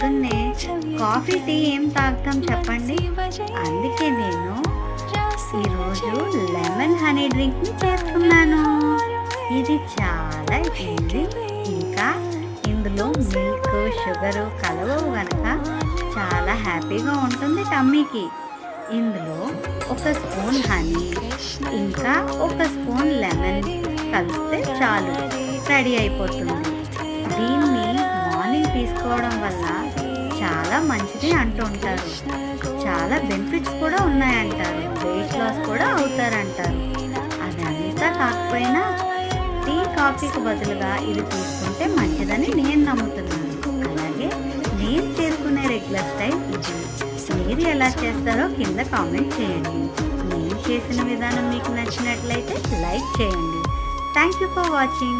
పొద్దున్నే coffee tea ఏం తాగుతాం చెప్పండి. అందుకే నేను ఈరోజు లెమన్ హనీ డ్రింక్ని చేసుకున్నాను. ఇది చాలా ఈజీ. ఇంకా ఇందులో మిల్క్, షుగరు కలవవు గనక చాలా హ్యాపీగా ఉంటుంది టమ్మీకి. ఇందులో ఒక స్పూన్ హనీ ఇంకా ఒక స్పూన్ లెమన్ కలిస్తే చాలు, రెడీ అయిపోతుంది. దీన్ని మార్నింగ్ తీసుకోవడం వల్ల చాలా మంచిది అంటూ ఉంటారు. చాలా బెనిఫిట్స్ కూడా ఉన్నాయంటారు. వెయిట్ లాస్ కూడా అవుతారంటారు. అదంతా కాకపోయినా టీ, కాఫీకి బదులుగా ఇది తీసుకుంటే మంచిదని నేను నమ్ముతున్నాను. అలాగే నేను చేసుకునే రెగ్యులర్ స్టైల్ ఇది. మీరు ఎలా చేస్తారో కింద కామెంట్ చేయండి. నేను చేసిన విధానం మీకు నచ్చినట్లయితే లైక్ చేయండి. Thank you for watching.